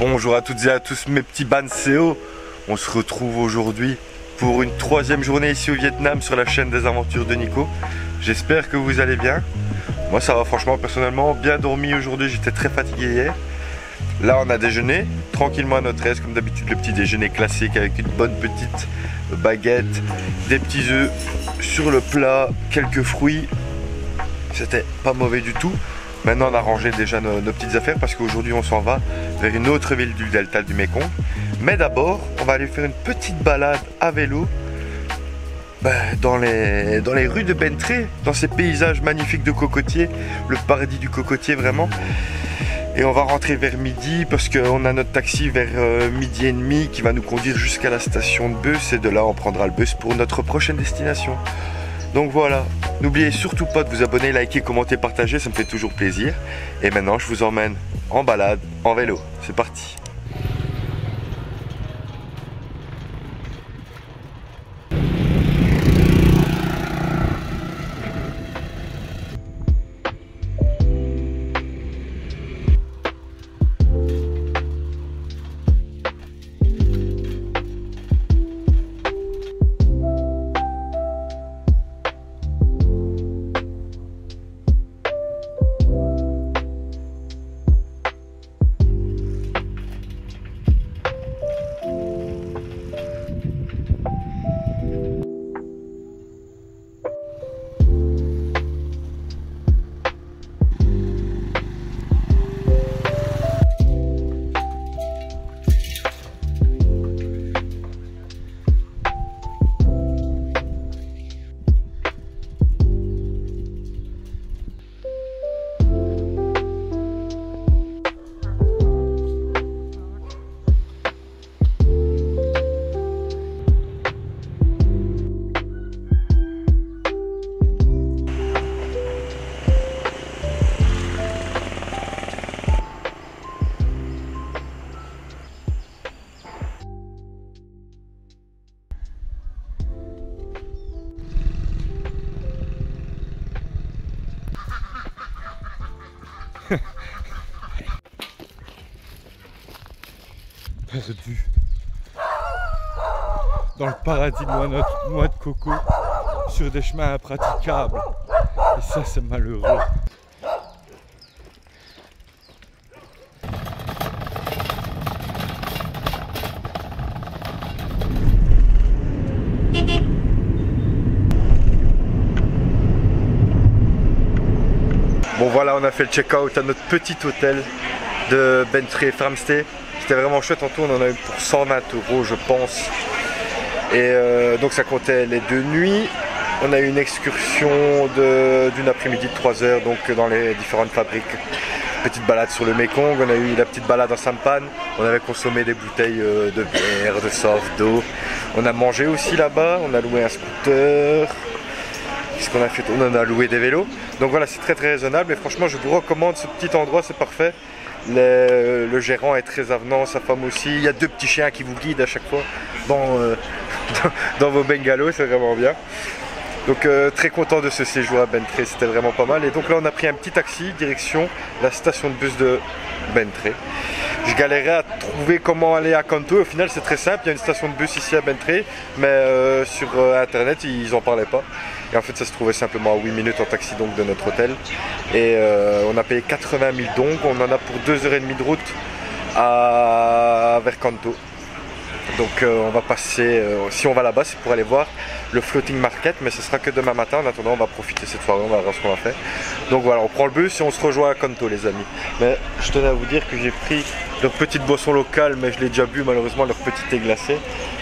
Bonjour à toutes et à tous mes petits Banséo. On se retrouve aujourd'hui pour une troisième journée ici au Vietnam sur la chaîne des aventures de Nico. J'espère que vous allez bien. Moi ça va franchement, personnellement, bien dormi aujourd'hui, j'étais très fatigué hier. Là on a déjeuné, tranquillement à notre aise, comme d'habitude le petit déjeuner classique avec une bonne petite baguette, des petits œufs sur le plat, quelques fruits. C'était pas mauvais du tout. Maintenant on a rangé déjà nos petites affaires parce qu'aujourd'hui on s'en va vers une autre ville du delta du Mekong. Mais d'abord on va aller faire une petite balade à vélo dans les rues de Bến Tre, dans ces paysages magnifiques de cocotiers, le paradis du cocotier vraiment. Et on va rentrer vers midi parce qu'on a notre taxi vers midi et demi qui va nous conduire jusqu'à la station de bus et de là on prendra le bus pour notre prochaine destination. Donc voilà, n'oubliez surtout pas de vous abonner, liker, commenter, partager, ça me fait toujours plaisir. Et maintenant je vous emmène en balade, en vélo. C'est parti. Perdu dans le paradis de noix de coco sur des chemins impraticables et ça c'est malheureux. Bon voilà, on a fait le check-out à notre petit hôtel de Bến Tre Farmstay. C'était vraiment chouette, en tout on en a eu pour 120 € je pense. Et donc ça comptait les 2 nuits. On a eu une excursion d'une après-midi de 3 heures donc dans les différentes fabriques. Petite balade sur le Mekong, on a eu la petite balade en sampan. On avait consommé des bouteilles de bière, de soft, d'eau. On a mangé aussi là-bas, on a loué un scooter. Qu'est-ce qu'on a fait? On en a loué des vélos. Donc voilà, c'est très raisonnable et franchement je vous recommande ce petit endroit, c'est parfait. Le gérant est très avenant, sa femme aussi. Il y a 2 petits chiens qui vous guident à chaque fois dans vos bungalows, c'est vraiment bien. Donc très content de ce séjour à Bến Tre, c'était vraiment pas mal. Et donc là on a pris un petit taxi direction la station de bus de Bến Tre. Je galérais à trouver comment aller à Can Tho. Au final c'est très simple, il y a une station de bus ici à Bến Tre, mais sur internet ils en parlaient pas. Et en fait ça se trouvait simplement à 8 minutes en taxi donc de notre hôtel. Et on a payé 80 000 donc, on en a pour 2h30 de route vers Can Tho. Donc on va passer, si on va là-bas c'est pour aller voir le floating market, mais ce sera que demain matin. En attendant on va profiter cette soirée, on va voir ce qu'on va faire. Donc voilà, on prend le bus et on se rejoint à Can Tho les amis. Mais je tenais à vous dire que j'ai pris leur petite boisson locale, mais je l'ai déjà bu malheureusement, leur petit thé glacé.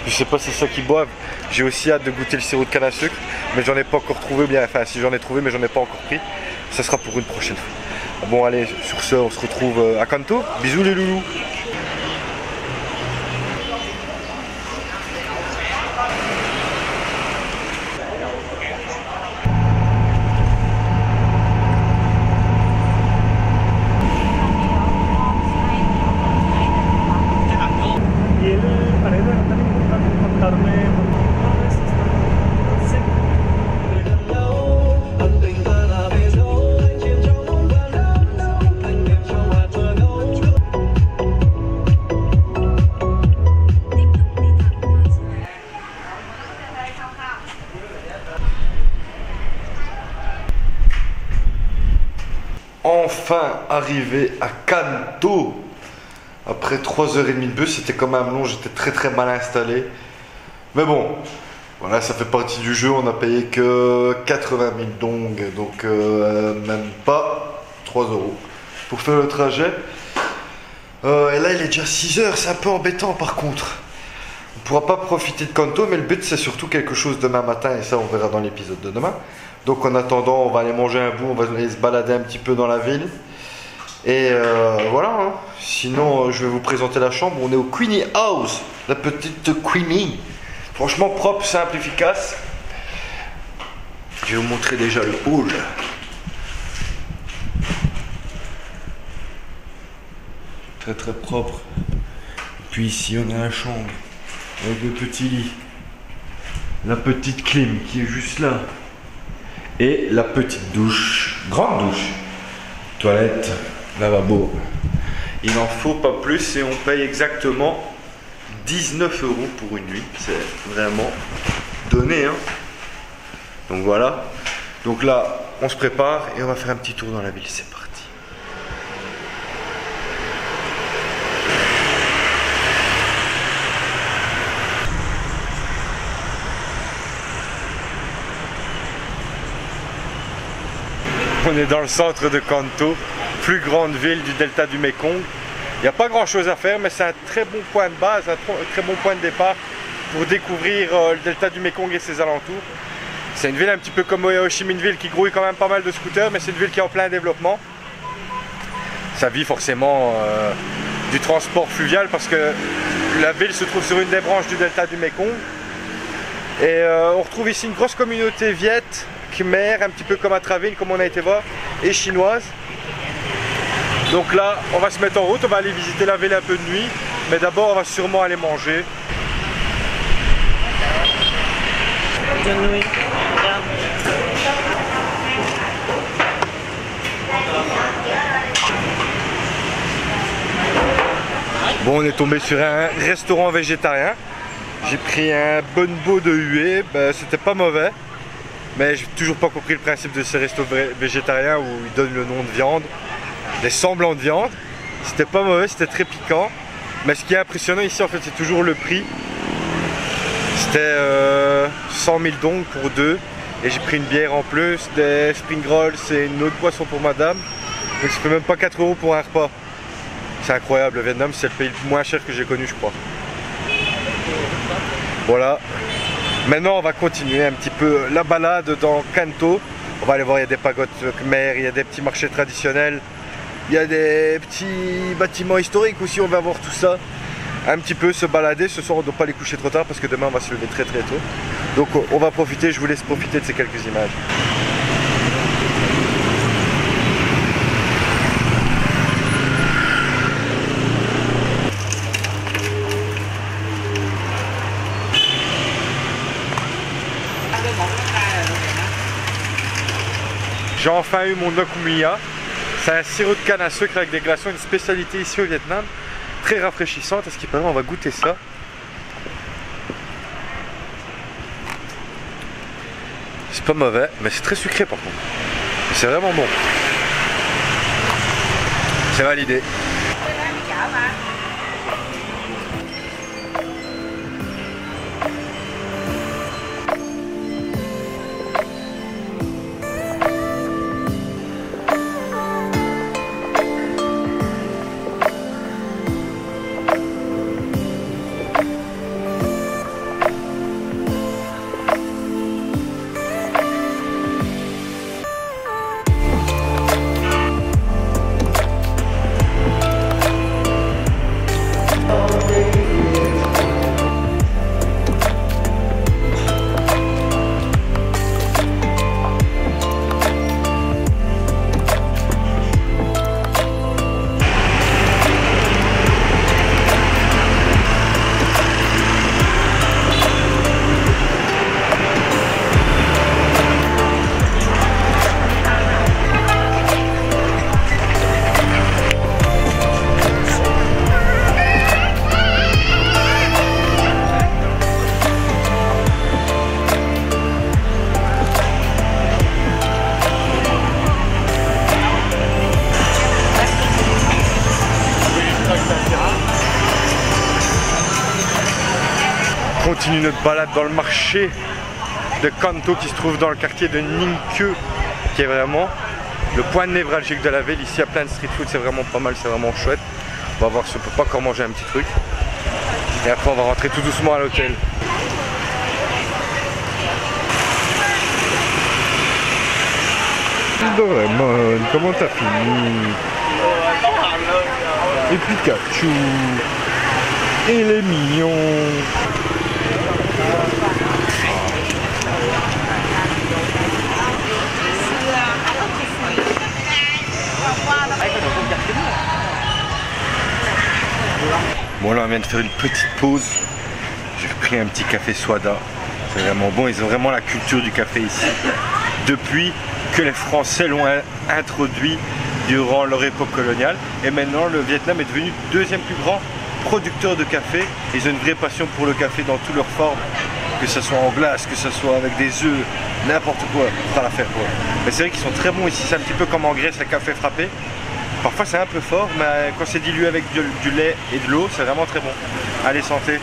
Je sais pas si c'est ça qu'ils boivent. J'ai aussi hâte de goûter le sirop de canne à sucre, mais j'en ai pas encore trouvé, bien enfin si j'en ai trouvé mais j'en ai pas encore pris. Ça sera pour une prochaine fois. Bon allez, sur ce on se retrouve à Can Tho. Bisous les loulous. enfin arrivé à Kanto. Après 3h30 de bus, c'était quand même long, j'étais très mal installé. Mais bon, voilà, ça fait partie du jeu, on a payé que 80 000 dong, donc même pas 3 € pour faire le trajet. Et là, il est déjà 6h, c'est un peu embêtant par contre. On pourra pas profiter de Kanto, mais le but c'est surtout quelque chose demain matin, et ça on verra dans l'épisode de demain. Donc en attendant, on va aller manger un bout, on va aller se balader un petit peu dans la ville. Et voilà, hein. Sinon je vais vous présenter la chambre. On est au Queenie House, la petite Queenie. Franchement propre, simple, efficace. Je vais vous montrer déjà le hall. Très propre. Et puis ici on a la chambre avec le petit lit, la petite clim qui est juste là, et la petite douche, grande douche, toilette, lavabo. Il n'en faut pas plus et on paye exactement 19 € pour une nuit. C'est vraiment donné, hein. Donc voilà. Donc là, on se prépare et on va faire un petit tour dans la ville. C'est parti. On est dans le centre de Kanto, plus grande ville du delta du Mekong. Il n'y a pas grand chose à faire, mais c'est un très bon point de base, un très bon point de départ pour découvrir le delta du Mekong et ses alentours. C'est une ville un petit peu comme Ho Chi Minh Ville qui grouille quand même pas mal de scooters, mais c'est une ville qui est en plein développement. Ça vit forcément du transport fluvial parce que la ville se trouve sur une des branches du delta du Mekong. Et on retrouve ici une grosse communauté viette, khmer, un petit peu comme à Traville, comme on a été voir, et chinoise. Donc là, on va se mettre en route, on va aller visiter la ville un peu de nuit, mais d'abord on va sûrement aller manger. Bon, on est tombé sur un restaurant végétarien. J'ai pris un bonbo de huée, ben, c'était pas mauvais. Mais j'ai toujours pas compris le principe de ces restos végétariens où ils donnent le nom de viande, des semblants de viande. C'était pas mauvais, c'était très piquant. Mais ce qui est impressionnant ici en fait c'est toujours le prix. C'était 100 000 dong pour deux. Et j'ai pris une bière en plus, des spring rolls et une autre boisson pour madame. Donc ça fait même pas 4 € pour un repas. C'est incroyable, le Vietnam c'est le pays le moins cher que j'ai connu je crois. Voilà. Maintenant on va continuer un petit peu la balade dans Kanto. On va aller voir, il y a des pagodes khmer, il y a des petits marchés traditionnels, il y a des petits bâtiments historiques aussi, on va voir tout ça. Un petit peu se balader, ce soir on ne doit pas les coucher trop tard parce que demain on va se lever très tôt. Donc on va profiter, je vous laisse profiter de ces quelques images. J'ai enfin eu mon Nokumia. C'est un sirop de canne à sucre avec des glaçons, une spécialité ici au Vietnam. Très rafraîchissante, à ce qui paraît, on va goûter ça. C'est pas mauvais, mais c'est très sucré par contre. C'est vraiment bon. C'est validé. continue notre balade dans le marché de Kanto qui se trouve dans le quartier de Ningkyo, qui est vraiment le point névralgique de la ville. Ici il y a plein de street food, c'est vraiment pas mal, c'est vraiment chouette. On va voir si on peut pas encore manger un petit truc. Et après on va rentrer tout doucement à l'hôtel. Doraemon, comment t'as fini? Et Pikachu. Et les mignons. Bon là on vient de faire une petite pause. J'ai pris un petit café Swada. C'est vraiment bon, ils ont vraiment la culture du café ici. Depuis que les Français l'ont introduit durant leur époque coloniale. Et maintenant le Vietnam est devenu le deuxième plus grand producteur de café. Ils ont une vraie passion pour le café dans toutes leurs formes. Que ce soit en glace, que ce soit avec des œufs, n'importe quoi, pas la faire quoi. Mais c'est vrai qu'ils sont très bons ici, c'est un petit peu comme en Grèce, le café frappé. Parfois c'est un peu fort, mais quand c'est dilué avec du lait et de l'eau, c'est vraiment très bon. Allez, santé!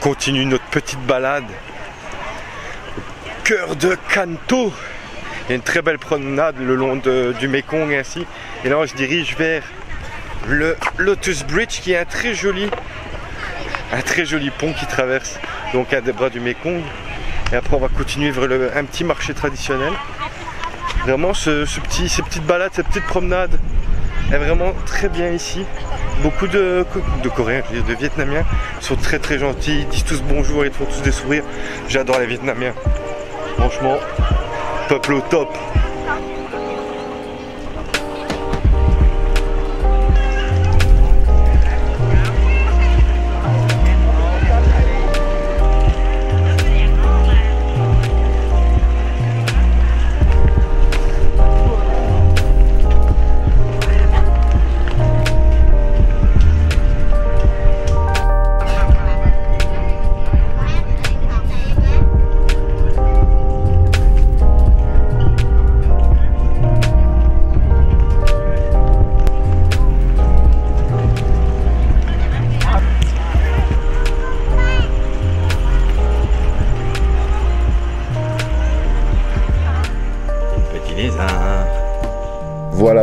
Continue notre petite balade au cœur de Kanto. Il y a une très belle promenade le long du Mekong ainsi. Et là on se dirige vers le Lotus Bridge qui est un très joli pont qui traverse donc un des bras du Mekong. Et après on va continuer vers un petit marché traditionnel. Vraiment ces petites balades, cette petite promenade est vraiment très bien ici. Beaucoup de Coréens, de Vietnamiens sont très très gentils, ils disent tous bonjour, ils te font tous des sourires. J'adore les Vietnamiens. Franchement, peuple au top.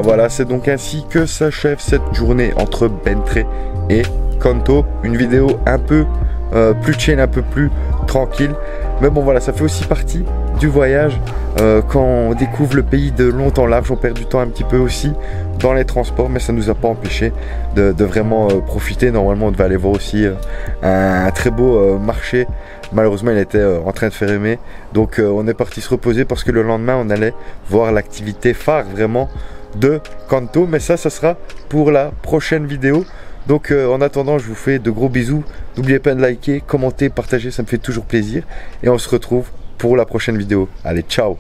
Voilà, c'est donc ainsi que s'achève cette journée entre Bến Tre et Kanto. Une vidéo un peu plus chill, un peu plus tranquille. Mais bon voilà, ça fait aussi partie du voyage. Quand on découvre le pays de long en large, on perd du temps un petit peu aussi dans les transports. Mais ça ne nous a pas empêché de vraiment profiter. Normalement, on devait aller voir aussi un très beau marché. Malheureusement, il était en train de fermer. Donc on est parti se reposer parce que le lendemain, on allait voir l'activité phare vraiment de Kanto, mais ça sera pour la prochaine vidéo. Donc en attendant, je vous fais de gros bisous. N'oubliez pas de liker, commenter, partager, ça me fait toujours plaisir. Et on se retrouve pour la prochaine vidéo. Allez, ciao!